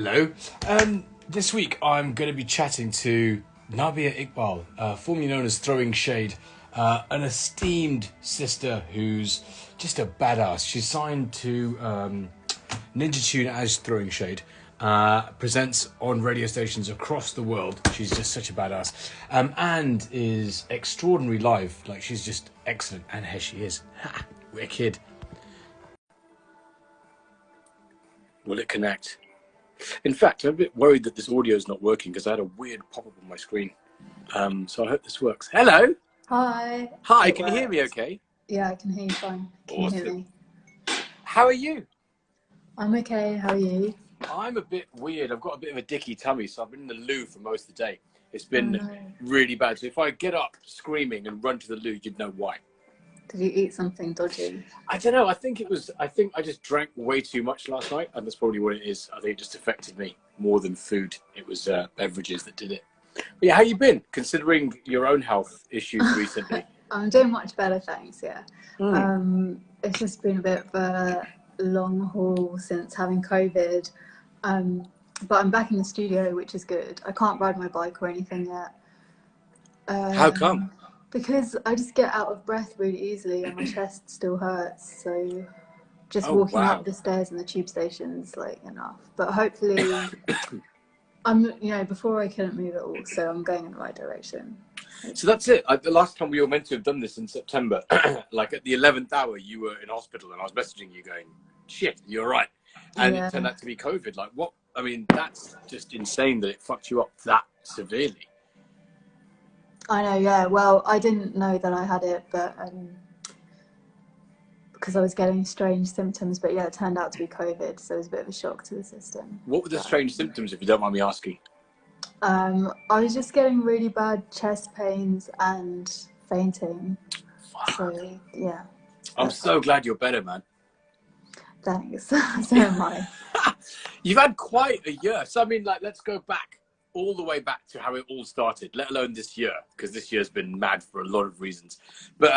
Hello. This week I'm going to be chatting to Nabihah Iqbal, formerly known as Throwing Shade, an esteemed sister who's just a badass. She's signed to Ninja Tune as Throwing Shade, presents on radio stations across the world. She's just such a badass, and is extraordinary live. Like, she's just excellent, and here she is. Ha, wicked. Will it connect? In fact, I'm a bit worried that this audio is not working because I had a weird pop-up on my screen. So I hope this works. Hello. Hi. Hi, can you hear me okay? Yeah, I can hear you fine. Can you hear me? How are you? I'm okay. How are you? I'm a bit weird. I've got a bit of a dicky tummy, so I've been in the loo for most of the day. It's been really bad. So if I get up screaming and run to the loo, you'd know why. Did you eat something dodgy? I don't know. I think I just drank way too much last night, and that's probably what it is. I think it just affected me more than food. It was beverages that did it. But yeah, how you been, considering your own health issues recently? I'm doing much better, thanks, yeah. It's just been a bit of a long haul since having COVID. But I'm back in the studio, which is good. I can't ride my bike or anything yet. How come? Because I just get out of breath really easily and my chest still hurts. So just walking up the stairs in the tube station's like enough. But hopefully, before I couldn't move at all. So I'm going in the right direction. So that's it. The last time we were meant to have done this in September, like at the 11th hour, you were in hospital and I was messaging you going, shit, you're right. And it turned out to be COVID. Like, what? I mean, that's just insane that it fucked you up that severely. I know, yeah. Well, I didn't know that I had it, but because I was getting strange symptoms. But yeah, it turned out to be COVID, so it was a bit of a shock to the system. What were the strange symptoms, if you don't mind me asking? I was just getting really bad chest pains and fainting. Fuck. So yeah. I'm so glad you're better, man. Thanks. So am I. You've had quite a year. So I mean, like, let's go back. All the way back to how it all started, let alone this year, because this year's been mad for a lot of reasons. But,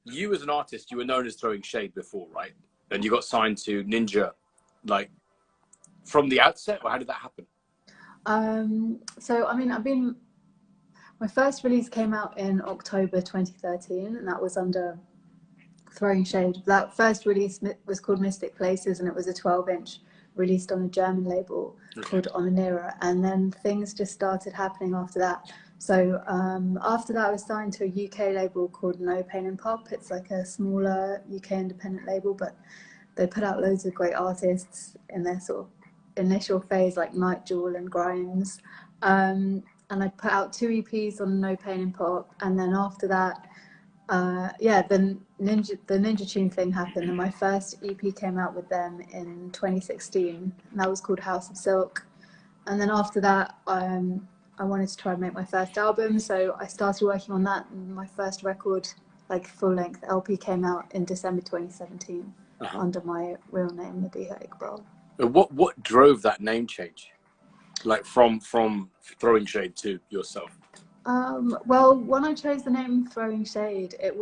you as an artist, you were known as Throwing Shade before, right? And you got signed to Ninja, like, from the outset, or how did that happen? So, I mean, my first release came out in October 2013, and that was under Throwing Shade. That first release was called Mystic Places, and it was a 12-inch released on a German label called Omanera, and then things just started happening after that. So after that I was signed to a UK label called No Pain and Pop. It's like a smaller UK independent label, but they put out loads of great artists in their sort of initial phase, like Night Jewel and Grimes, and I put out 2 EPs on No Pain and Pop, and then after that the Ninja Tune thing happened, and my first EP came out with them in 2016, and that was called House of Silk. And then after that, I wanted to try and make my first album, so I started working on that, and my first record, like full-length LP, came out in December 2017 under my real name, Nabihah Iqbal. What drove that name change? Like from Throwing Shade to yourself? Well, when I chose the name Throwing Shade, it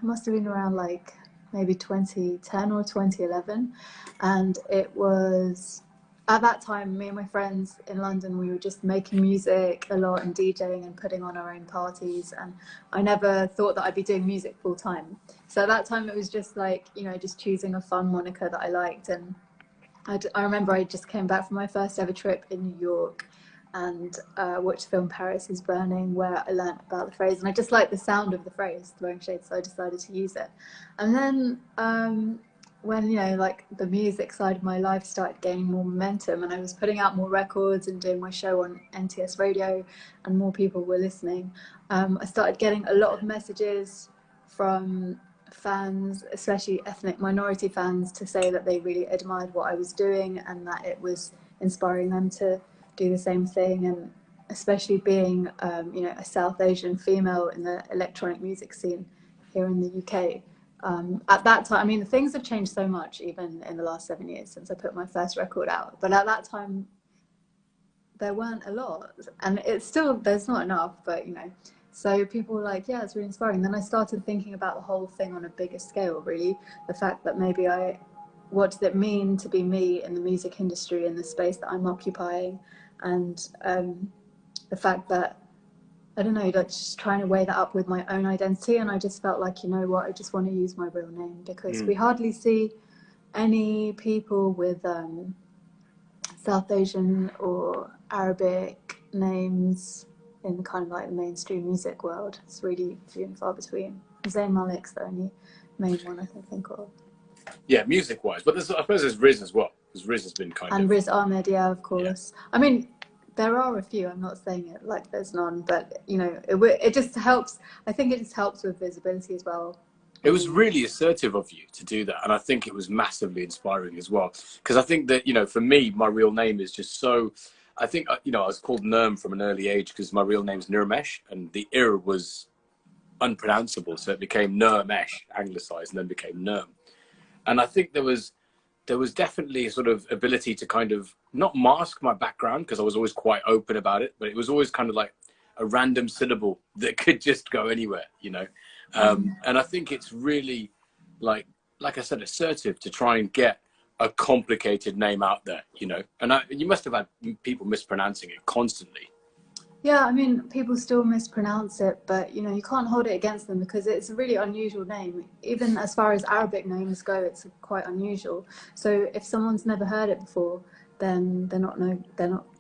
must have been around like maybe 2010 or 2011. And it was, at that time, me and my friends in London, we were just making music a lot and DJing and putting on our own parties. And I never thought that I'd be doing music full time. So at that time, it was just like, just choosing a fun moniker that I liked. And I remember I just came back from my first ever trip in New York and watched the film Paris is Burning, where I learnt about the phrase, and I just liked the sound of the phrase Throwing Shade, so I decided to use it. And then when like the music side of my life started gaining more momentum, and I was putting out more records and doing my show on NTS radio, and more people were listening, I started getting a lot of messages from fans, especially ethnic minority fans, to say that they really admired what I was doing and that it was inspiring them to do the same thing. And especially being a South Asian female in the electronic music scene here in the UK, at that time, I mean, things have changed so much even in the last 7 years since I put my first record out, but at that time there weren't a lot, and it's still, there's not enough, but so people were like, yeah, it's really inspiring. Then I started thinking about the whole thing on a bigger scale, really, the fact that maybe I what does it mean to be me in the music industry, in the space that I'm occupying, and the fact that, I don't know, like just trying to weigh that up with my own identity. And I just felt like, you know what, I just want to use my real name, because we hardly see any people with South Asian or Arabic names in kind of like the mainstream music world. It's really few and far between. Zayn Malik's the only main one I can think of. Yeah, music-wise. But I suppose there's Riz as well, because Riz has been kind of... And Riz Ahmed, yeah, of course. Yeah. I mean, there are a few, I'm not saying it like there's none, but, you know, it just helps. I think it just helps with visibility as well. It was really assertive of you to do that. And I think it was massively inspiring as well. Because I think that, you know, for me, my real name is just so... I think, you know, I was called Nerm from an early age because my real name's Nirmesh, and the Ir was unpronounceable. So it became Nirmesh, anglicized, and then became Nerm. And I think there was definitely a sort of ability to kind of not mask my background, because I was always quite open about it, but it was always kind of like a random syllable that could just go anywhere, you know? And I think it's really like I said, assertive to try and get a complicated name out there, you know? And you must have had people mispronouncing it constantly. Yeah, I mean, people still mispronounce it, but, you know, you can't hold it against them because it's a really unusual name. Even as far as Arabic names go, it's quite unusual. So if someone's never heard it before, then they're not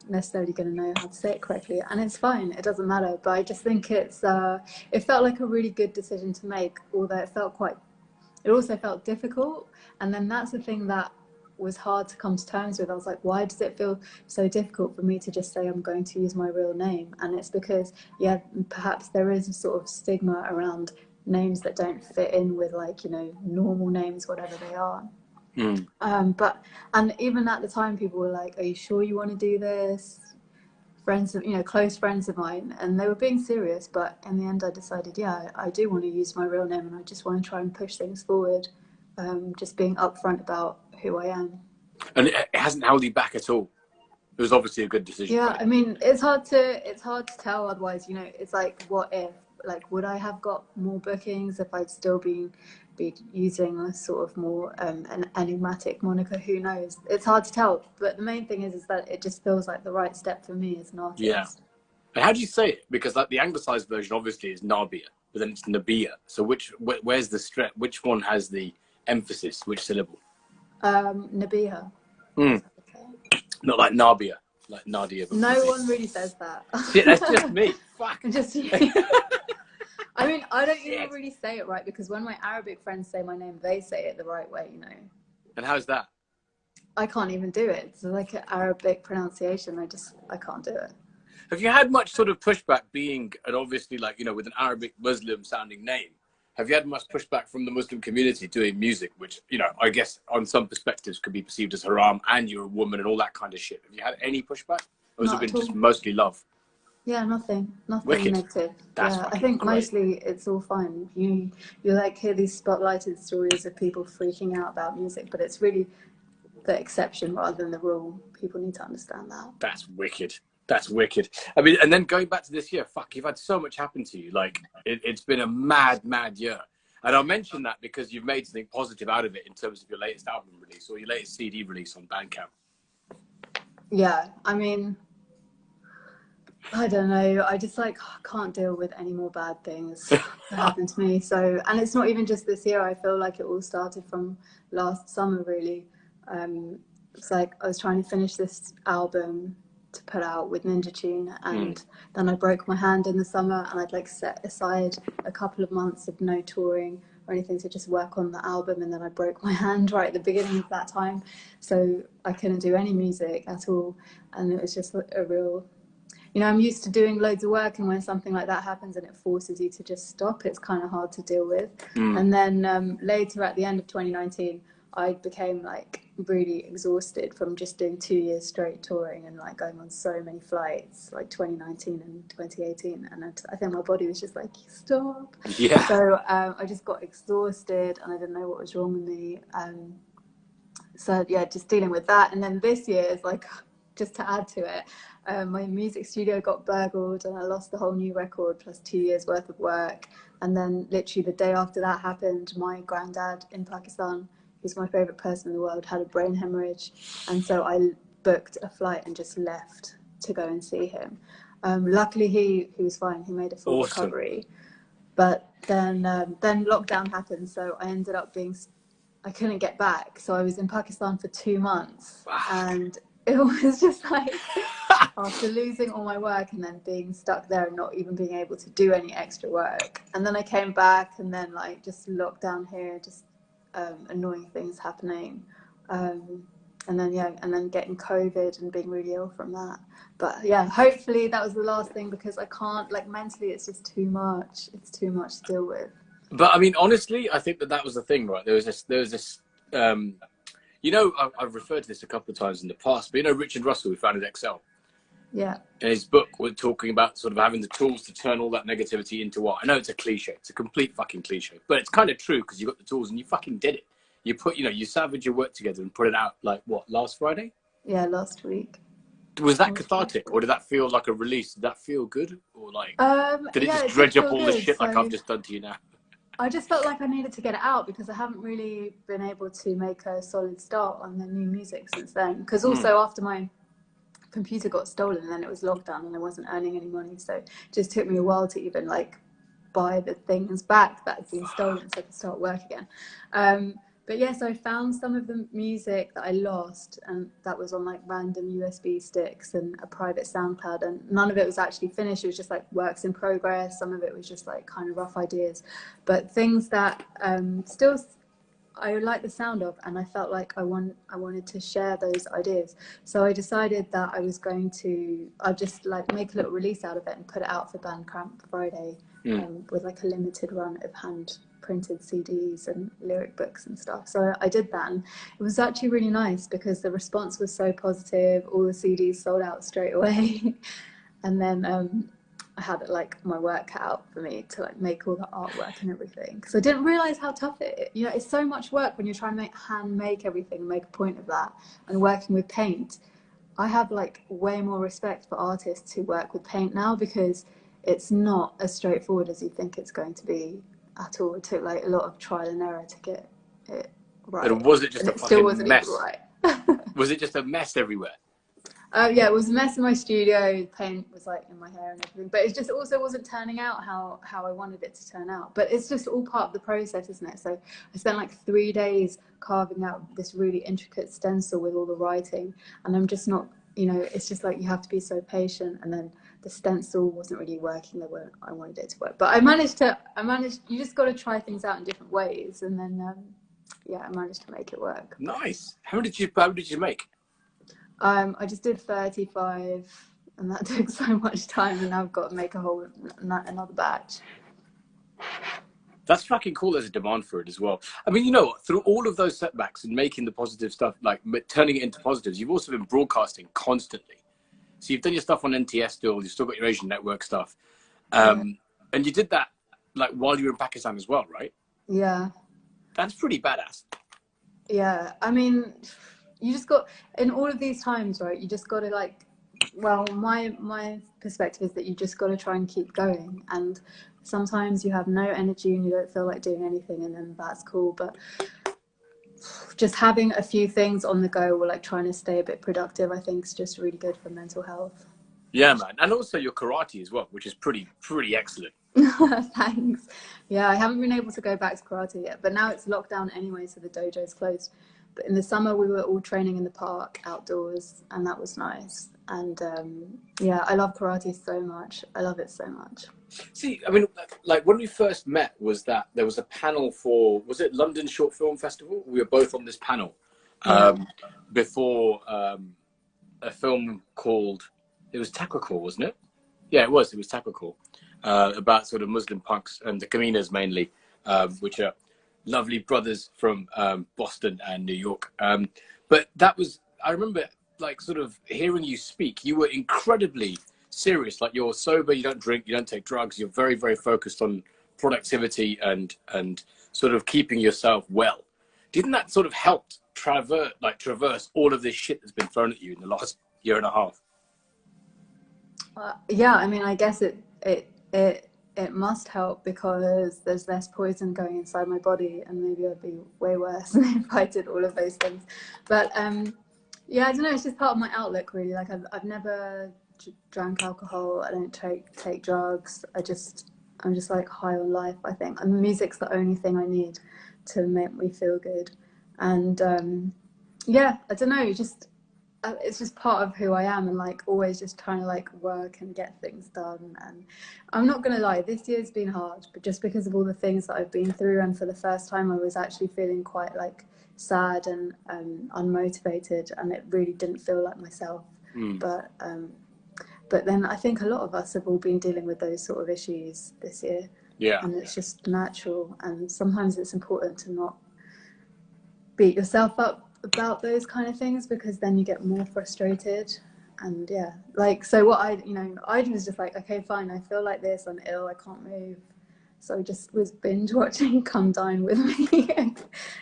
necessarily going to know how to say it correctly, and it's fine. It doesn't matter. But I just think it felt like a really good decision to make, although it also felt difficult. And then that's the thing that was hard to come to terms with. I was like, why does it feel so difficult for me to just say I'm going to use my real name? And it's because, yeah, perhaps there is a sort of stigma around names that don't fit in with, like, you know, normal names, whatever they are. And even at the time, people were like, are you sure you want to do this? Friends of, you know, close friends of mine, and they were being serious, but in the end I decided, yeah, I do want to use my real name, and I just want to try and push things forward, just being upfront about who I am. And it hasn't held you back at all. It was obviously a good decision. Yeah, I mean, it's hard to tell otherwise, you know. It's like, what if, like, would I have got more bookings if I'd still be using a sort of more an enigmatic moniker? Who knows? It's hard to tell, but the main thing is that it just feels like the right step for me as an artist. Yeah. And how do you say it? Because like the anglicized version obviously is Nabihah, but then it's Nabihah. So where's the stress? Which one has the emphasis? Which syllable? Nabihah. Okay. Not like Nabihah, like Nadia. No one really says that. Yeah, that's just me. Fuck. Just I mean, I don't even really say it right, because when my Arabic friends say my name, they say it the right way, you know. And how's that? I can't even do it. It's like an Arabic pronunciation. I can't do it. Have you had much sort of pushback being, and obviously, like, you know, with an Arabic Muslim sounding name? Have you had much pushback from the Muslim community doing music, which, you know, I guess on some perspectives could be perceived as haram, and you're a woman and all that kind of shit? Have you had any pushback? Or has it been just mostly love? Yeah, nothing Wicked. Negative. That's yeah, I think great. Mostly it's all fine. You like hear these spotlighted stories of people freaking out about music, but it's really the exception rather than the rule. People need to understand that. That's wicked. That's wicked. I mean, and then going back to this year, fuck, you've had so much happen to you. Like, it's been a mad year. And I'll mention that because you've made something positive out of it in terms of your latest album release or your latest CD release on Bandcamp. Yeah, I mean, I don't know. I just can't deal with any more bad things that happen to me. So, and it's not even just this year. I feel like it all started from last summer, really. It's like I was trying to finish this album to put out with Ninja Tune, and then I broke my hand in the summer, and I'd like set aside a couple of months of no touring or anything to just work on the album, and then I broke my hand right at the beginning of that time, so I couldn't do any music at all, and it was just a real, you know, I'm used to doing loads of work, and when something like that happens and it forces you to just stop, it's kind of hard to deal with. And then later at the end of 2019, I became like really exhausted from just doing 2 years straight touring and like going on so many flights, like 2019 and 2018, and I think my body was just like, stop. Yeah. So I just got exhausted and I didn't know what was wrong with me. So yeah, just dealing with that. And then this year is like, just to add to it, my music studio got burgled and I lost the whole new record plus 2 years worth of work. And then literally the day after that happened, my granddad in Pakistan, who's my favorite person in the world, had a brain hemorrhage, and so I booked a flight and just left to go and see him. Luckily, he was fine. He made a full recovery, but then lockdown happened, so I ended up I couldn't get back. So I was in Pakistan for 2 months, and it was just like after losing all my work and then being stuck there and not even being able to do any extra work. And then I came back, and then like just lockdown here, just annoying things happening. And then getting COVID and being really ill from that. But yeah, hopefully that was the last thing, because I can't, like, mentally it's just too much. It's too much to deal with. But I mean, honestly, I think that was the thing, right? There was this, you know, I've referred to this a couple of times in the past, but you know, Richard Russell, who founded Excel. Yeah. In his book, we're talking about sort of having the tools to turn all that negativity into what? I know it's a cliche. It's a complete fucking cliche, but it's kind of true, because you got the tools and you fucking did it. You put, you know, you savage your work together and put it out, like, what, last Friday? Yeah, last week. Was that cathartic, or did that feel like a release? Did that feel good, or like did it just dredge up all the shit like I've just done to you now? I just felt like I needed to get it out, because I haven't really been able to make a solid start on the new music since then. Because also after my computer got stolen, and then it was lockdown and I wasn't earning any money, so it just took me a while to even like buy the things back that had been stolen so I could start work again. But yes, I found some of the music that I lost, and that was on like random USB sticks and a private SoundCloud, and none of it was actually finished. It was just like works in progress. Some of it was just like kind of rough ideas, but things that still I like the sound of, and I felt like I wanted to share those ideas. So I decided that I'd just like make a little release out of it and put it out for Bandcamp Friday, with like a limited run of hand printed CDs and lyric books and stuff. So I did that, and it was actually really nice because the response was so positive. All the CDs sold out straight away. And then I had like my work cut out for me to like make all the artwork and everything, because I didn't realize how tough it's so much work when you're trying to hand make everything and make a point of that, and working with paint. I have like way more respect for artists who work with paint now, because it's not as straightforward as you think it's going to be at all. It took like a lot of trial and error to get it right. And was it just a fucking mess? Right. Was it just a mess everywhere? Yeah, it was a mess in my studio. The paint was like in my hair and everything, but it just also wasn't turning out how I wanted it to turn out. But it's just all part of the process, isn't it? So I spent like 3 days carving out this really intricate stencil with all the writing, and I'm just not, it's just like you have to be so patient. And then the stencil wasn't really working the way I wanted it to work, but I managed. You just got to try things out in different ways, and then I managed to make it work. Nice. How did you make? I just did 35, and that took so much time, and now I've got to make another batch. That's fucking cool. There's a demand for it as well. I mean, you know what? Through all of those setbacks and making the positive stuff, like turning it into positives, you've also been broadcasting constantly. So you've done your stuff on NTS still. You've still got your Asian network stuff, and you did that like while you were in Pakistan as well, right? Yeah. That's pretty badass. Yeah, I mean, you just got, in all of these times, right, you just got to like, well, my perspective is that you just got to try and keep going. And sometimes you have no energy and you don't feel like doing anything, and then that's cool. But just having a few things on the go, or like trying to stay a bit productive, I think is just really good for mental health. Yeah, man. And also your karate as well, which is pretty excellent. Thanks. Yeah, I haven't been able to go back to karate yet, but now it's locked down anyway, so the dojo's closed. But in the summer, we were all training in the park outdoors, and that was nice. And I love karate so much. I love it so much. See, I mean, like when we first met, was that there was a panel for, was it London Short Film Festival? We were both on this panel before a film called, it was Takrakor, wasn't it? Yeah, it was Takrakor, about sort of Muslim punks and the Kaminas mainly, which are lovely brothers from Boston and New York. But that was, I remember like sort of hearing you speak, you were incredibly serious. Like you're sober, you don't drink, you don't take drugs. You're very, very focused on productivity and sort of keeping yourself well. Didn't that sort of help traverse all of this shit that's been thrown at you in the last year and a half? Yeah, I mean, I guess it it must help because there's less poison going inside my body, and maybe I'd be way worse if I did all of those things. But yeah, I don't know. It's just part of my outlook, really. Like I've never drank alcohol. I don't take drugs. I'm just like high on life, I think. And music's the only thing I need to make me feel good. And yeah, I don't know. Just it's just part of who I am, and like always just trying to like work and get things done. And I'm not gonna lie, this year's been hard, but just because of all the things that I've been through, and for the first time I was actually feeling quite like sad and unmotivated, and it really didn't feel like myself. But then I think a lot of us have all been dealing with those sort of issues this year. Yeah. And it's just natural, and sometimes it's important to not beat yourself up about those kind of things, because then you get more frustrated. And yeah, like, so what I was just like, okay, fine, I feel like this, I'm ill, I can't move, so I just was binge watching Come Dine With Me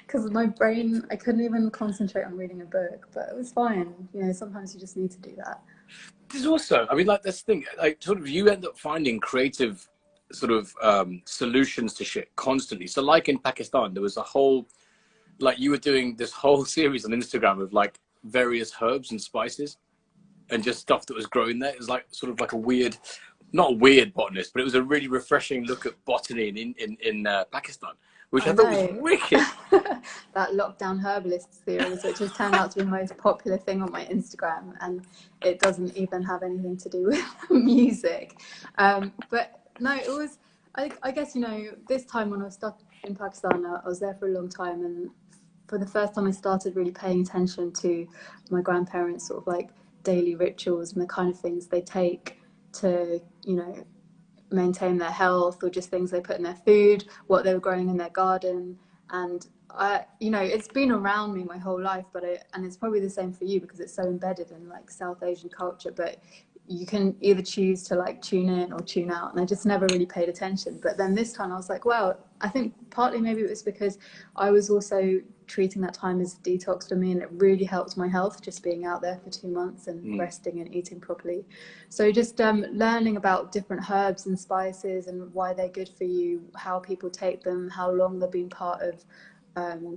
because my brain, I couldn't even concentrate on reading a book, but it was fine. Sometimes you just need to do that. There's also, I mean, like, this thing, like, sort of, you end up finding creative sort of solutions to shit constantly. So like in Pakistan, there was a whole, like, you were doing this whole series on Instagram of like various herbs and spices and just stuff that was growing there. It was like sort of like a weird, not a weird botanist, but it was a really refreshing look at botany in Pakistan, which I thought was wicked. That lockdown herbalist series, which has turned out to be the most popular thing on my Instagram, and it doesn't even have anything to do with music. But no, it was, I guess, this time when I was stuck in Pakistan, I was there for a long time, and for the first time I started really paying attention to my grandparents' sort of like daily rituals and the kind of things they take to, maintain their health, or just things they put in their food, what they were growing in their garden. And it's been around me my whole life, and it's probably the same for you because it's so embedded in like South Asian culture, but you can either choose to like tune in or tune out, and I just never really paid attention. But then this time I was like, well, I think partly maybe it was because I was also treating that time as a detox for me, and it really helped my health just being out there for 2 months and resting and eating properly. So just learning about different herbs and spices and why they're good for you, how people take them, how long they've been part of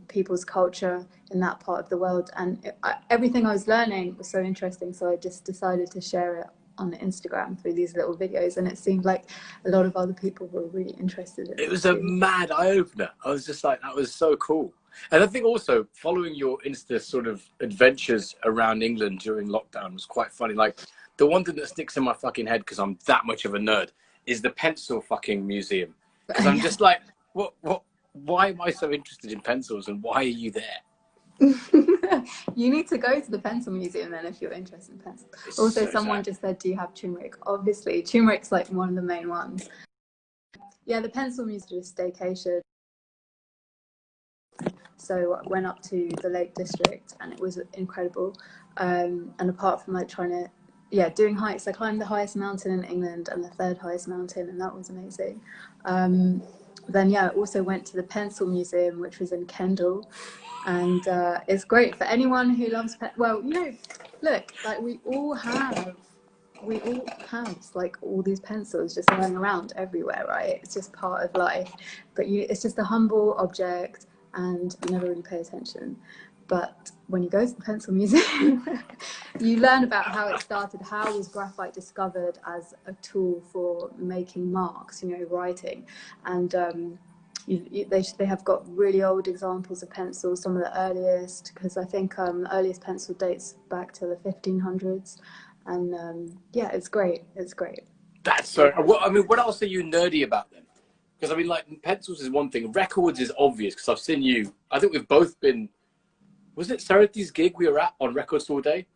people's culture in that part of the world, and everything I was learning was so interesting, so I just decided to share it on Instagram through these little videos, and it seemed like a lot of other people were really interested in it. It was a mad eye-opener. I was just like, that was so cool. And I think also following your Insta sort of adventures around England during lockdown was quite funny. Like, the one thing that sticks in my fucking head, because I'm that much of a nerd, is the pencil fucking museum. Because I'm just like, why am I so interested in pencils, and why are you there? You need to go to the pencil museum then if you're interested in pencils. It's also, so someone just said, do you have turmeric? Obviously, turmeric's like one of the main ones. Yeah, the pencil museum is staycation. So I went up to the Lake District, and it was incredible. And apart from like doing hikes, I climbed the highest mountain in England and the third highest mountain, and that was amazing. Then I also went to the Pencil Museum, which was in Kendal, and it's great for anyone who loves look, like we all have like all these pencils just lying around everywhere, right? It's just part of life, but it's just a humble object, and you never really pay attention. But when you go to the Pencil Museum, you learn about how it started. How was graphite discovered as a tool for making marks, writing? And they have got really old examples of pencils, some of the earliest, because I think the earliest pencil dates back to the 1500s. And it's great. It's great. That's so. I mean, what else are you nerdy about then? Because I mean, like, pencils is one thing. Records is obvious because I've seen you. I think we've both been. Was it Sarath's gig we were at on Records All Day?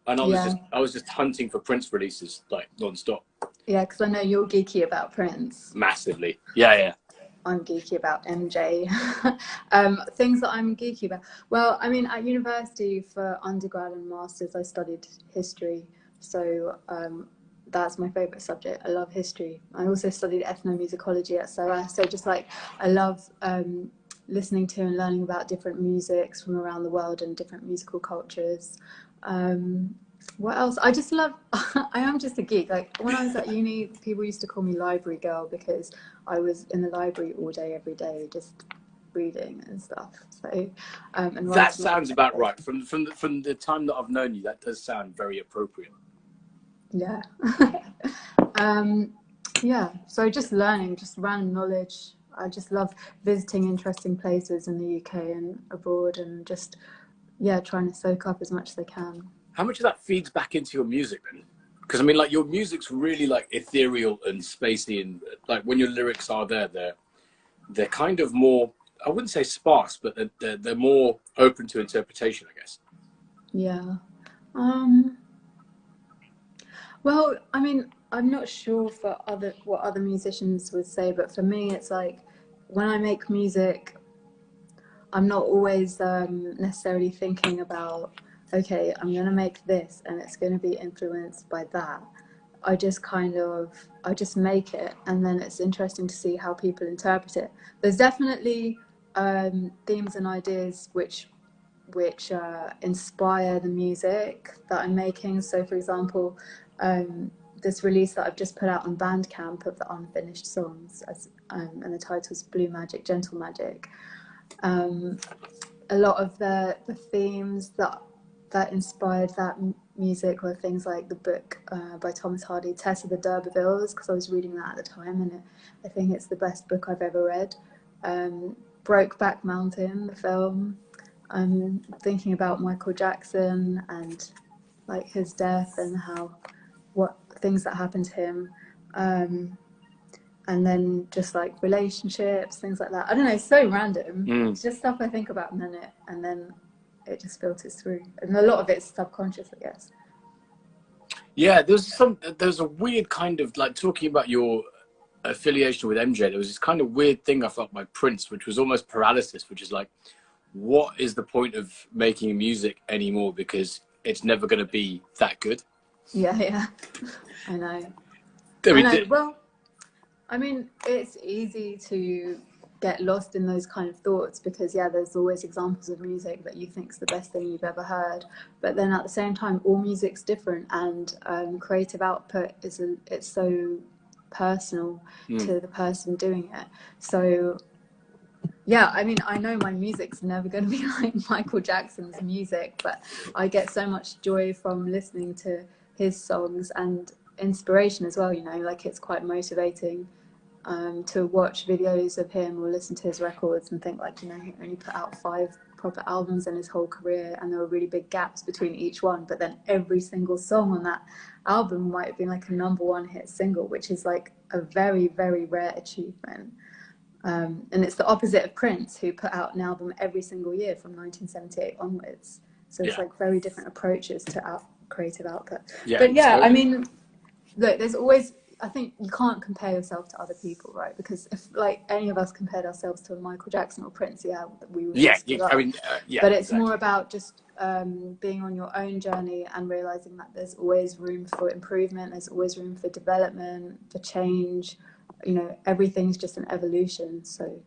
And I was just hunting for Prince releases like non-stop. Yeah, because I know you're geeky about Prince. Massively. Yeah. I'm geeky about MJ. Things that I'm geeky about. Well, I mean, at university for undergrad and masters, I studied history. So that's my favourite subject. I love history. I also studied ethnomusicology at SOAS. So just like, I love listening to and learning about different musics from around the world and different musical cultures. What else? I just love, I am just a geek. Like when I was at uni, people used to call me library girl because I was in the library all day, every day, just reading and stuff. So, and That writing. sounds about right. From the time that I've known you, that does sound very appropriate. Yeah. Yeah. So just learning, just random knowledge. I just love visiting interesting places in the UK and abroad and just, yeah, trying to soak up as much as I can. How much of that feeds back into your music then? Because I mean, like your music's really like ethereal and spacey, and like when your lyrics are there, they're kind of more. I wouldn't say sparse, but they're more open to interpretation, I guess. Yeah. Well, I mean, I'm not sure for what other musicians would say, but for me, it's like when I make music, I'm not always necessarily thinking about, okay, I'm going to make this and it's going to be influenced by that. I just make it, and then it's interesting to see how people interpret it. There's definitely themes and ideas which inspire the music that I'm making. So, for example, this release that I've just put out on Bandcamp of the unfinished songs, and the title's Blue Magic, Gentle Magic. A lot of the themes that inspired that music were things like the book by Thomas Hardy, Tess of the D'Urbervilles, because I was reading that at the time, and I think it's the best book I've ever read. Brokeback Mountain, the film. I'm thinking about Michael Jackson and like his death and what things that happened to him, and then just like relationships, things like that. I don't know, it's so random. It's just stuff I think about and then it just filters through, and a lot of it's subconscious, I guess. Yeah, there's a weird kind of like talking about your affiliation with MJ. There was this kind of weird thing I felt by Prince, which was almost paralysis, which is like, what is the point of making music anymore because it's never going to be that good? Yeah, I know. I mean, I know. Well, I mean, it's easy to get lost in those kind of thoughts because, yeah, there's always examples of music that you think's the best thing you've ever heard. But then at the same time, all music's different, and creative output it's so personal to the person doing it. So, yeah, I mean, I know my music's never going to be like Michael Jackson's music, but I get so much joy from listening to his songs and inspiration as well, you know, like it's quite motivating to watch videos of him or listen to his records and think like, you know, he only put out 5 proper albums in his whole career and there were really big gaps between each one, but then every single song on that album might have been like a #1 hit single, which is like a very, very rare achievement. And it's the opposite of Prince, who put out an album every single year from 1978 onwards. So it's like very different approaches to creative output. yeah, But yeah, totally. I mean, look, there's always, I think you can't compare yourself to other people, right? Because if like any of us compared ourselves to Michael Jackson or Prince, yeah, we would just give up. I mean, yeah. But it's exactly. more about just being on your own journey and realizing that there's always room for improvement. There's always room for development, for change. You know, everything's just an evolution. So,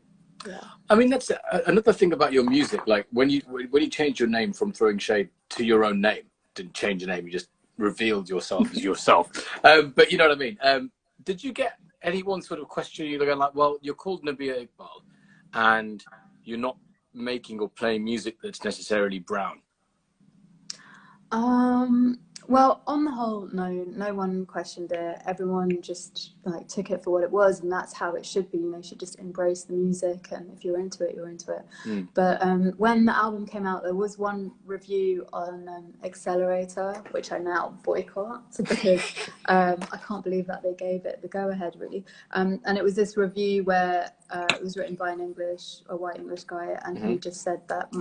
yeah. I mean, that's another thing about your music. Like when you changed your name from Throwing Shade to your own name, didn't change your name. You just revealed yourself as yourself. But you know what I mean? Did you get anyone sort of question you going like, well, you're called Nabihah Iqbal and you're not making or playing music that's necessarily brown? Well, on the whole, no one questioned it. Everyone just like took it for what it was, and that's how it should be. You know, you should just embrace the music, and if you're into it, you're into it. But when the album came out, there was one review on Accelerator, which I now boycott because I can't believe that they gave it the go-ahead, really. And it was this review where it was written by a white English guy, and he just said that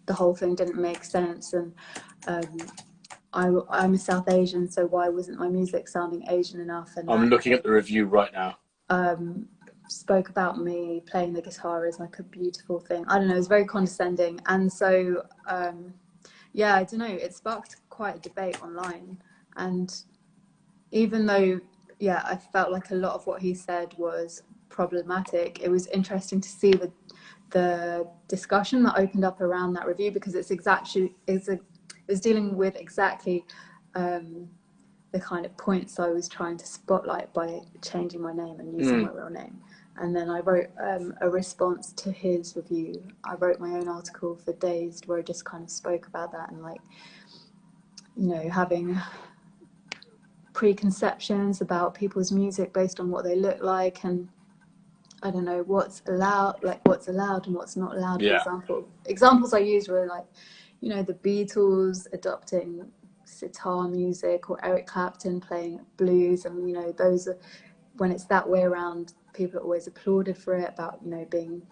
the whole thing didn't make sense, and I'm a South Asian, so why wasn't my music sounding Asian enough? And I'm looking at the review right now. Spoke about me playing the guitar as like a beautiful thing. I don't know, it was very condescending. And so, yeah, I don't know, it sparked quite a debate online. And even though, yeah, I felt like a lot of what he said was problematic, it was interesting to see the discussion that opened up around that review, because it's dealing with exactly the kind of points I was trying to spotlight by changing my name and using my real name. And then I wrote a response to his review. I wrote my own article for Dazed where I just kind of spoke about that and like, you know, having preconceptions about people's music based on what they look like, and I don't know what's allowed and what's not allowed. Yeah. For example, examples I used were like, you know, the Beatles adopting sitar music, or Eric Clapton playing blues, and you know, those are, when it's that way around, people are always applauded for it, about, you know, being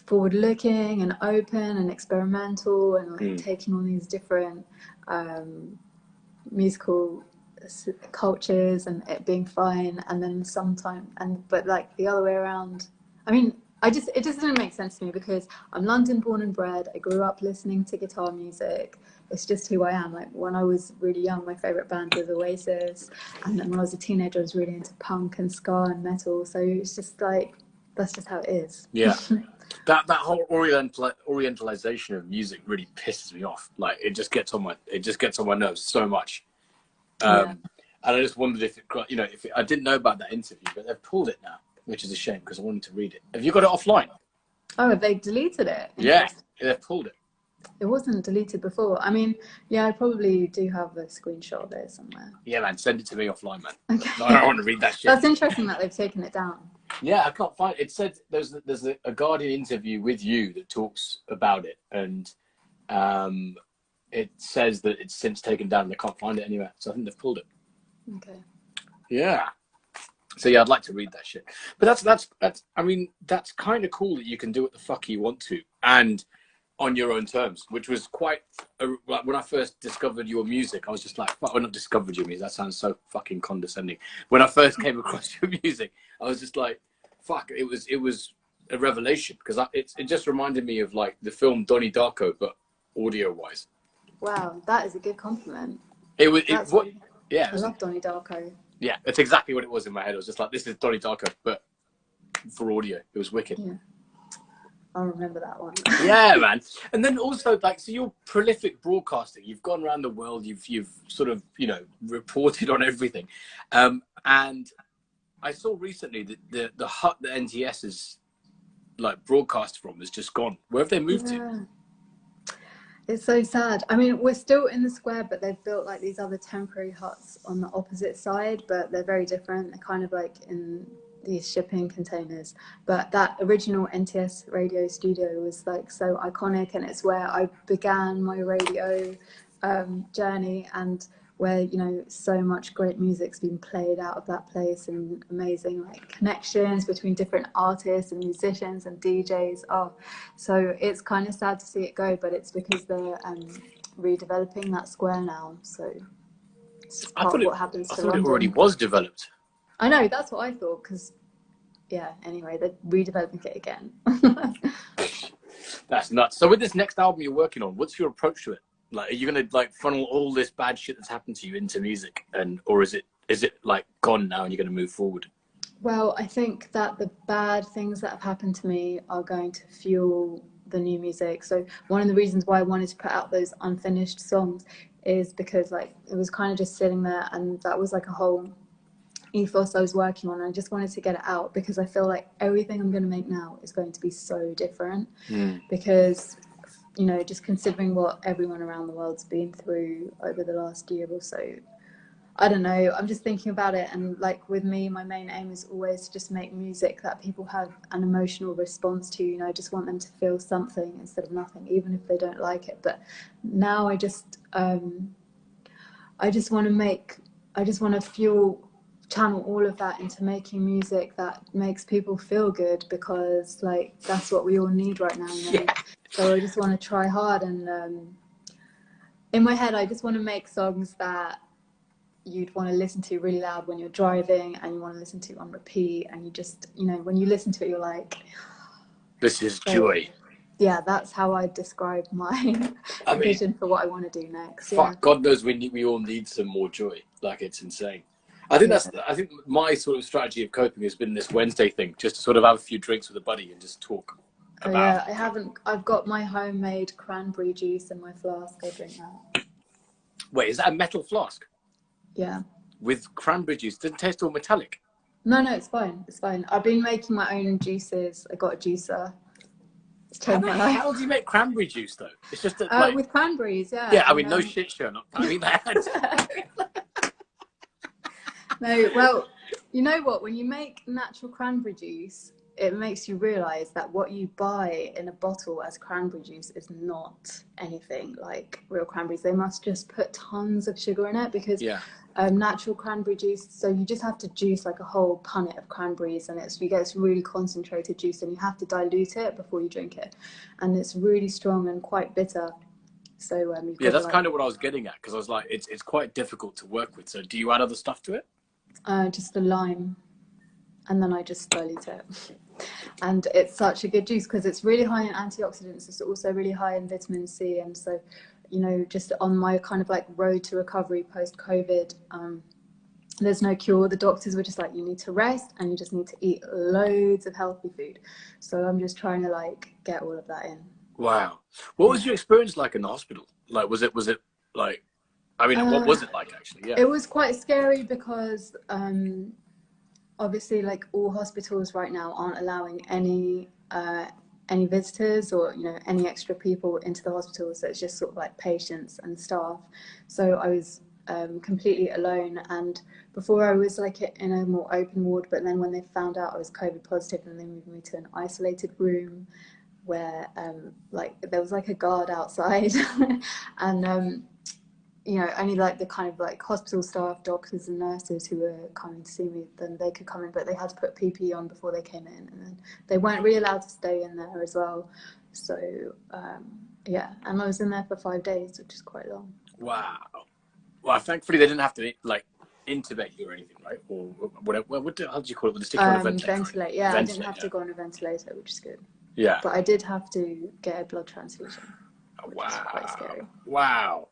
forward looking and open and experimental and like taking on these different musical cultures and it being fine. And then sometimes, but like the other way around, I mean, it just didn't make sense to me, because I'm London born and bred. I grew up listening to guitar music. It's just who I am. Like when I was really young, my favorite band was Oasis, and then when I was a teenager, I was really into punk and ska and metal. So it's just like, that's just how it is. Yeah. That whole orientalization of music really pisses me off. Like it just gets on my nerves so much. And I just wondered if I didn't know about that interview, but they've pulled it now, which is a shame because I wanted to read it. Have you got it offline? Oh, have they deleted it? Yeah, they've pulled it. It wasn't deleted before. I mean, yeah, I probably do have a screenshot of it somewhere. Yeah, man, send it to me offline, man. Okay. I don't want to read that shit. That's interesting that they've taken it down. Yeah, I can't find it. It said there's a Guardian interview with you that talks about it, and it says that it's since taken down and they can't find it anywhere. So I think they've pulled it. Okay. Yeah. So yeah, I'd like to read that shit. But that's I mean, that's kind of cool that you can do what the fuck you want to and on your own terms, which was quite like when I first discovered your music, I was just like, fuck, well, not discovered your music, that sounds so fucking condescending. When I first came across your music, I was just like, fuck, it was a revelation, because it just reminded me of like the film Donnie Darko, but audio wise. Wow, that is a good compliment. I love Donnie Darko. Yeah, that's exactly what it was in my head. I was just like, this is Donnie Darko, but for audio. It was wicked. Yeah. I'll remember that one. Yeah, man. And then also, like, so you're prolific broadcasting. You've gone around the world. You've sort of, you know, reported on everything. And I saw recently that the hut that NTS is like broadcast from is just gone. Where have they moved to? It's so sad. I mean, we're still in the square, but they've built like these other temporary huts on the opposite side, but they're very different. They're kind of like in these shipping containers. But that original NTS radio studio was like so iconic, and it's where I began my radio journey, and where, you know, so much great music's been played out of that place, and amazing like connections between different artists and musicians and DJs. So it's kind of sad to see it go, but it's because they're redeveloping that square now. So it's just part of what happens to London. I thought it already was developed. I know, that's what I thought, because anyway, they're redeveloping it again. That's nuts. So with this next album you're working on, what's your approach to it? Like, are you gonna like funnel all this bad shit that's happened to you into music, or is it like gone now and you're gonna move forward? Well, I think that the bad things that have happened to me are going to fuel the new music. So one of the reasons why I wanted to put out those unfinished songs is because like it was kind of just sitting there, and that was like a whole ethos I was working on. I just wanted to get it out, because I feel like everything I'm going to make now is going to be so different, because, you know, just considering what everyone around the world's been through over the last year or so, I don't know, I'm just thinking about it. And like with me, my main aim is always to just make music that people have an emotional response to. You know, I just want them to feel something instead of nothing, even if they don't like it. But now I just want to channel all of that into making music that makes people feel good, because like that's what we all need right now, you know? Yeah. So I just want to try hard, and in my head I just want to make songs that you'd want to listen to really loud when you're driving, and you want to listen to on repeat, and you just, you know, when you listen to it you're like, this is joy. Yeah, that's how I describe my vision for what I want to do next. Fuck, God knows we all need some more joy. Like, it's insane. I think my sort of strategy of coping has been this Wednesday thing, just to sort of have a few drinks with a buddy and just talk about. I've got my homemade cranberry juice in my flask. I drink that. Wait, is that a metal flask? Yeah. with cranberry juice. Doesn't taste all metallic. No, it's fine. It's fine. I've been making my own juices. I got a juicer. It's How changed the my life. hell do you make cranberry juice though? It's just that, like, With cranberries, yeah. yeah. I And, mean, no shit, Sherlock. I mean that. no, well, you know what? When you make natural cranberry juice, it makes you realise that what you buy in a bottle as cranberry juice is not anything like real cranberries. They must just put tons of sugar in it because Yeah. natural cranberry juice, so you just have to juice like a whole punnet of cranberries, and you get this really concentrated juice, and you have to dilute it before you drink it, and it's really strong and quite bitter. So you've Yeah, got that's kind of what I was getting at, because I was like, it's quite difficult to work with. So do you add other stuff to it? just the lime, and then I just dilute it. And it's such a good juice because it's really high in antioxidants. It's also really high in vitamin C, and so, you know, just on my kind of like road to recovery post COVID, there's no cure. The doctors were just like, you need to rest and you just need to eat loads of healthy food. So I'm just trying to like get all of that in. Wow. What was your experience like in the hospital? Like, was it like, I mean, what was it like actually? Yeah. It was quite scary because obviously, like, all hospitals right now aren't allowing any visitors or, you know, any extra people into the hospital. So it's just sort of like patients and staff. So I was completely alone, and before I was like in a more open ward, but then when they found out I was COVID positive, then they moved me to an isolated room where like there was like a guard outside and you know, only like the kind of like hospital staff, doctors and nurses who were coming to see me, then they could come in, but they had to put PPE on before they came in, and then they weren't really allowed to stay in there as well. So yeah, and I was in there for 5 days, which is quite long. Wow. Well, thankfully they didn't have to like intubate you or anything, right? Or whatever. How do you call it? When they stick you on a ventilator? Ventilate. Yeah, I didn't have to go on a ventilator, which is good. Yeah. But I did have to get a blood transfusion. Which is quite scary. Wow.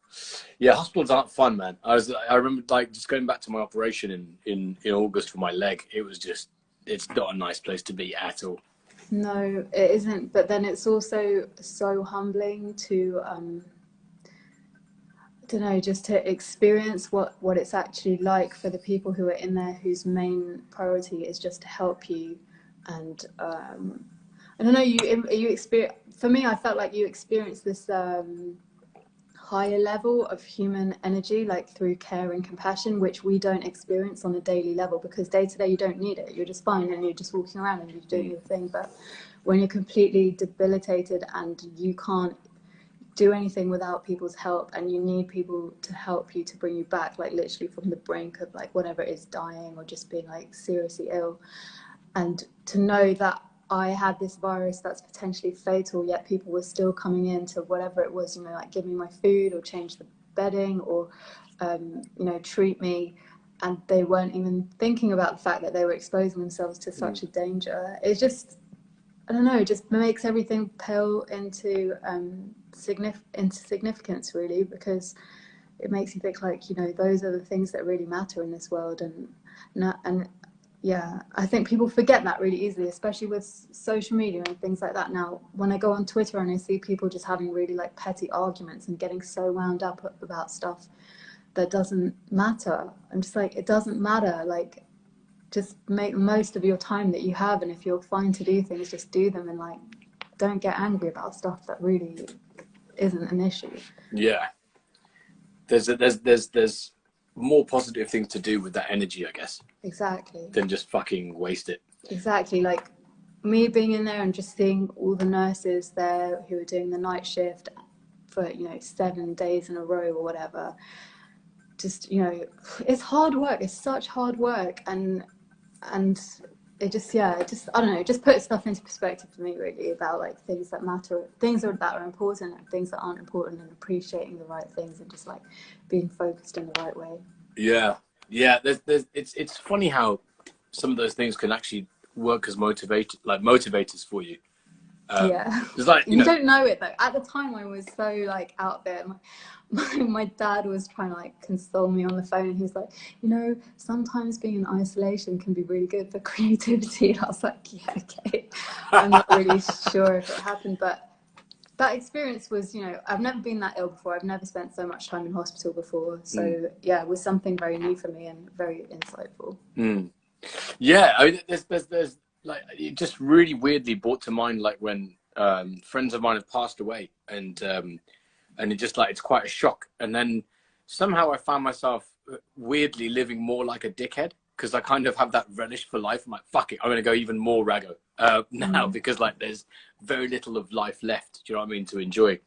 Yeah, hospitals aren't fun, man. I remember like just going back to my operation in August for my leg. It was just, it's not a nice place to be at all. No, it isn't. But then it's also so humbling to I don't know, just to experience what it's actually like for the people who are in there, whose main priority is just to help you. And I don't know, you experience. For me, I felt like you experienced this higher level of human energy, like through care and compassion, which we don't experience on a daily level, because day to day you don't need it. You're just fine and you're just walking around and you're doing your thing. But when you're completely debilitated and you can't do anything without people's help, and you need people to help you to bring you back, like literally from the brink of like whatever it is, dying or just being like seriously ill, and to know that I had this virus that's potentially fatal, yet people were still coming in to whatever it was, you know, like give me my food or change the bedding or you know, treat me, and they weren't even thinking about the fact that they were exposing themselves to such a danger. It's just, I don't know, it just makes everything pale into significance, really, because it makes you think like, you know, those are the things that really matter in this world. And yeah, I think people forget that really easily, especially with social media and things like that. Now, when I go on Twitter and I see people just having really like petty arguments and getting so wound up about stuff that doesn't matter, I'm just like, it doesn't matter. Like, just make the most of your time that you have, and if you're fine to do things, just do them, and like, don't get angry about stuff that really isn't an issue. Yeah, there's more positive things to do with that energy, I guess. Exactly. Than just fucking waste it. Exactly. Like me being in there and just seeing all the nurses there who are doing the night shift for, you know, 7 days in a row or whatever. Just, you know, it's hard work. It's such hard work, and it just, yeah, it just, I don't know, it just puts stuff into perspective for me, really, about like things that matter, things that are important, and things that aren't important, and appreciating the right things, and just like being focused in the right way. Yeah, it's funny how some of those things can actually work as motivators for you. Yeah, it's like, you don't know it though. At the time, I was so like out there. My dad was trying to like console me on the phone. He was like, you know, sometimes being in isolation can be really good for creativity. And I was like, yeah, okay. I'm not really sure if it happened, but that experience was, I've never been that ill before. I've never spent so much time in hospital before. So yeah, it was something very new for me and very insightful. Yeah, I mean, there's like, it just really weirdly brought to mind like when friends of mine have passed away, and it just like, it's quite a shock. And then somehow I found myself weirdly living more like a dickhead, because I kind of have that relish for life. I'm like, fuck it, I'm gonna go even more raggo now, because like there's very little of life left. Do you know what I mean, to enjoy?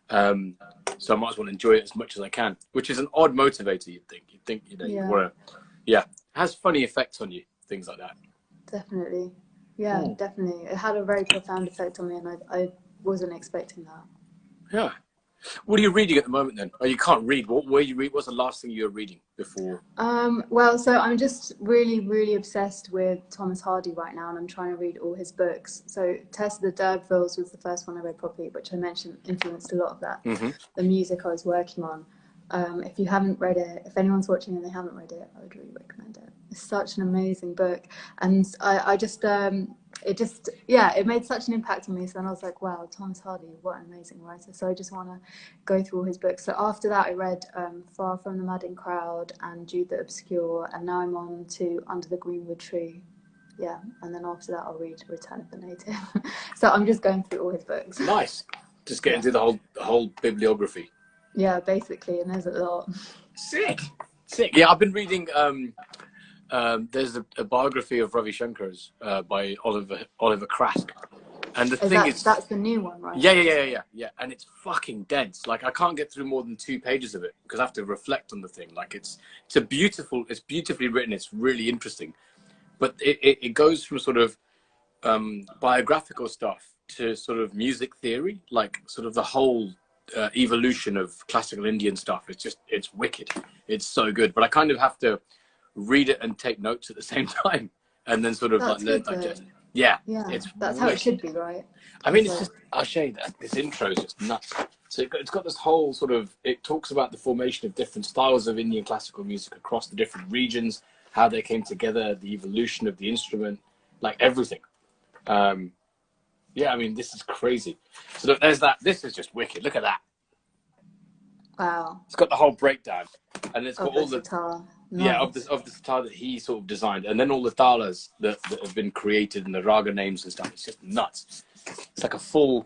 So I might as well enjoy it as much as I can, which is an odd motivator. You'd think, you want to, yeah, it has funny effects on you, things like that. Definitely. Yeah, definitely. It had a very profound effect on me, and I wasn't expecting that. Yeah. What are you reading at the moment then? Oh, you can't read. What were you read? What's the last thing you were reading before? Well, so I'm just really, really obsessed with Thomas Hardy right now, and I'm trying to read all his books. So Tess of the D'Urbervilles was the first one I read properly, which I mentioned influenced a lot of that. The music I was working on. If you haven't read it, if anyone's watching and they haven't read it, I would really recommend it. It's such an amazing book, and it made such an impact on me. So then I was like, wow, Thomas Hardy, what an amazing writer. So I just want to go through all his books. So after that, I read Far From the Madding Crowd and Jude the Obscure, and now I'm on to Under the Greenwood Tree. Yeah, and then after that, I'll read Return of the Native. So I'm just going through all his books. Nice. Just getting through the whole bibliography. Yeah, basically, and there's a lot. Sick. Yeah, I've been reading. There's a biography of Ravi Shankar's by Oliver Crask, and the thing is, that's the new one, right? Yeah, and it's fucking dense. Like, I can't get through more than 2 pages of it because I have to reflect on the thing. Like, it's beautifully written. It's really interesting, but it goes from sort of biographical stuff to sort of music theory, like sort of the whole evolution of classical Indian stuff. It's wicked. It's so good, but I kind of have to read it and take notes at the same time, and then sort of like learn, digest it. Yeah, that's how it should be, right? I mean, it's just, I'll show you that this intro is just nuts. So it's got this whole sort of, it talks about the formation of different styles of Indian classical music across the different regions, how they came together, the evolution of the instrument, like everything. Yeah, I mean, this is crazy. So look, there's that. This is just wicked. Look at that. Wow. It's got the whole breakdown, and it's got all the sitar. Yeah, of the sitar that he sort of designed, and then all the talas that have been created and the raga names and stuff. It's just nuts. It's like a full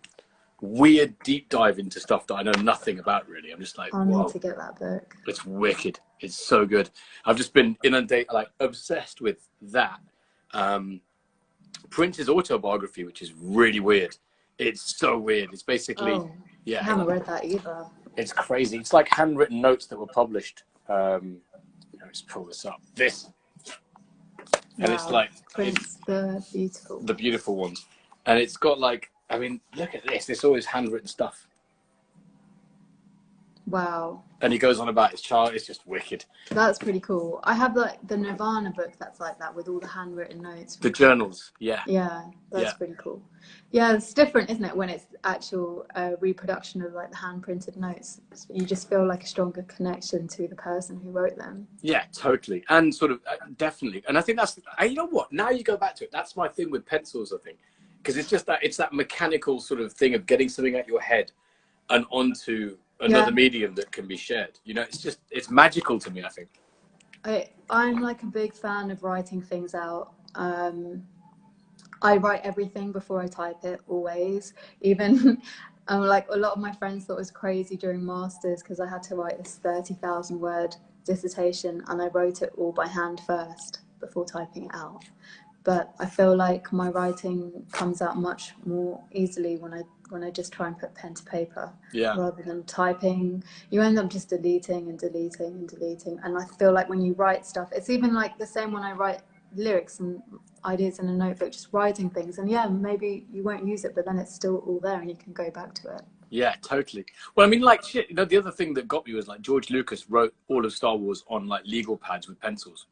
weird deep dive into stuff that I know nothing about, really. I'm just like, I whoa. need to get that book. It's wicked. It's so good. I've just been inundated, like obsessed with that. Prince's autobiography, which is really weird. It's so weird. It's basically, I haven't read that either. It's crazy. It's like handwritten notes that were published. Let's pull this up. This. And it's like Prince, the beautiful ones. And it's got like, I mean, look at this. It's always handwritten stuff. Wow. And he goes on about his child. It's just wicked. That's pretty cool. I have like the Nirvana book that's like that with all the handwritten notes. The journals, yeah. Yeah, that's pretty cool. Yeah, it's different, isn't it, when it's actual reproduction of like the hand-printed notes. You just feel like a stronger connection to the person who wrote them. Yeah, totally. And sort of, definitely. And I think that's, you know what, now you go back to it, that's my thing with pencils, I think. Because it's just that, it's that mechanical sort of thing of getting something out your head and onto another medium that can be shared. You know, it's magical to me, I think. I'm like a big fan of writing things out. I write everything before I type it, always. Even like a lot of my friends thought it was crazy during masters because I had to write this 30,000 word dissertation, and I wrote it all by hand first before typing it out. But I feel like my writing comes out much more easily when I just try and put pen to paper, rather than typing. You end up just deleting and deleting and deleting. And I feel like when you write stuff, it's even like the same when I write lyrics and ideas in a notebook, just writing things. And yeah, maybe you won't use it, but then it's still all there and you can go back to it. Yeah, totally. Well, I mean, like, shit, you know, the other thing that got me was like George Lucas wrote all of Star Wars on like legal pads with pencils.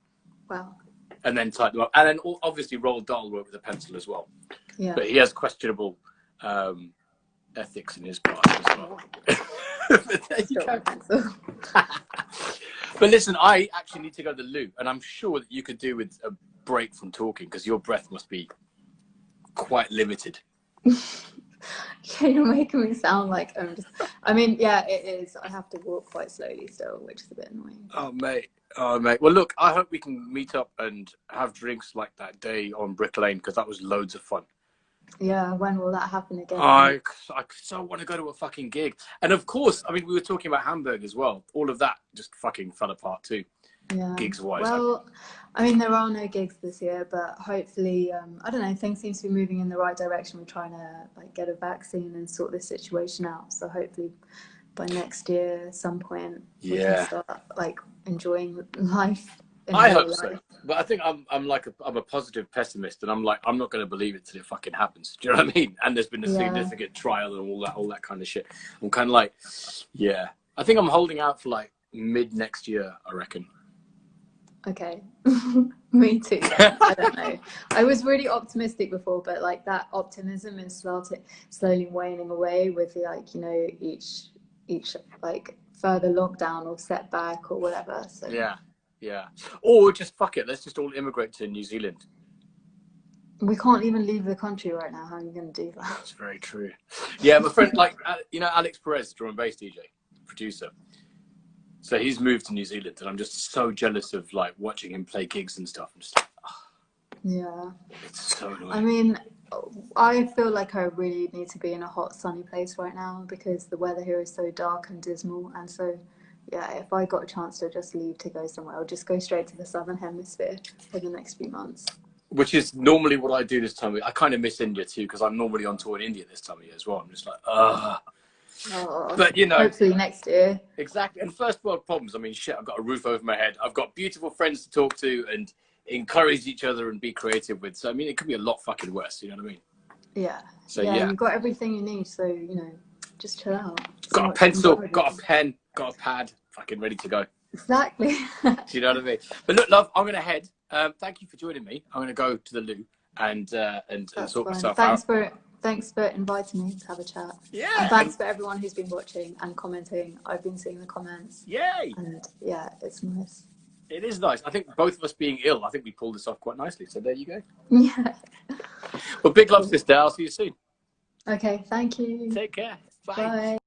Wow. And then typed them up. And then obviously Roald Dahl wrote with a pencil as well. Yeah. But he has questionable ethics in his part as well. But there you go. But listen, I actually need to go to the loo, and I'm sure that you could do with a break from talking because your breath must be quite limited. Yeah, you're making me sound like I'm just. I mean, yeah, it is. I have to walk quite slowly still, which is a bit annoying. Oh, mate. Oh, mate. Well, look, I hope we can meet up and have drinks like that day on Brick Lane, because that was loads of fun. Yeah, when will that happen again? I so want to go to a fucking gig. And of course, I mean, we were talking about Hamburg as well. All of that just fucking fell apart too, Yeah. gigs-wise. Well, I mean, there are no gigs this year, but hopefully, I don't know, things seem to be moving in the right direction. We're trying to like get a vaccine and sort this situation out. So hopefully by next year, at some point, we can start like enjoying life. I hope so, but I think I'm a positive pessimist, and I'm like, I'm not going to believe it till it fucking happens. Do you know what I mean? And there's been a significant trial and all that kind of shit. I'm kind of like, yeah, I think I'm holding out for like mid next year, I reckon. Okay, me too. I don't know. I was really optimistic before, but like that optimism is slowly waning away with the, like, you know, each like further lockdown or setback or whatever. So yeah. Or just fuck it. Let's just all immigrate to New Zealand. we can't even leave the country right now. How are you going to do that? That's very true. Yeah, my friend, like, you know, Alex Perez, drum and bass DJ, producer. So he's moved to New Zealand, and I'm just so jealous of like watching him play gigs and stuff. I'm just like, yeah. It's so annoying. I mean, I feel like I really need to be in a hot, sunny place right now because the weather here is so dark and dismal. And so, yeah, if I got a chance to just leave to go somewhere, I'll just go straight to the Southern Hemisphere for the next few months. Which is normally what I do this time of year. I kind of miss India too, because I'm normally on tour in India this time of year as well. I'm just like, Oh, but you know, hopefully next year. Exactly. And first world problems. I mean, shit, I've got a roof over my head. I've got beautiful friends to talk to and encourage each other and be creative with. So, I mean, it could be a lot fucking worse. You know what I mean? Yeah. So, yeah. You've got everything you need. So, you know, just chill out. Got a pencil, got a pen, got a pad, fucking ready to go. Exactly. Do you know what I mean? But look, love, I'm going to head. Thank you for joining me. I'm going to go to the loo and sort myself out. Thanks for inviting me to have a chat. Yeah. And thanks for everyone who's been watching and commenting. I've been seeing the comments. Yay. And yeah, it's nice. It is nice. I think both of us being ill, I think we pulled this off quite nicely. So there you go. Yeah. Well, big love, sister. I'll see you soon. Okay, thank you. Take care. Bye. Bye.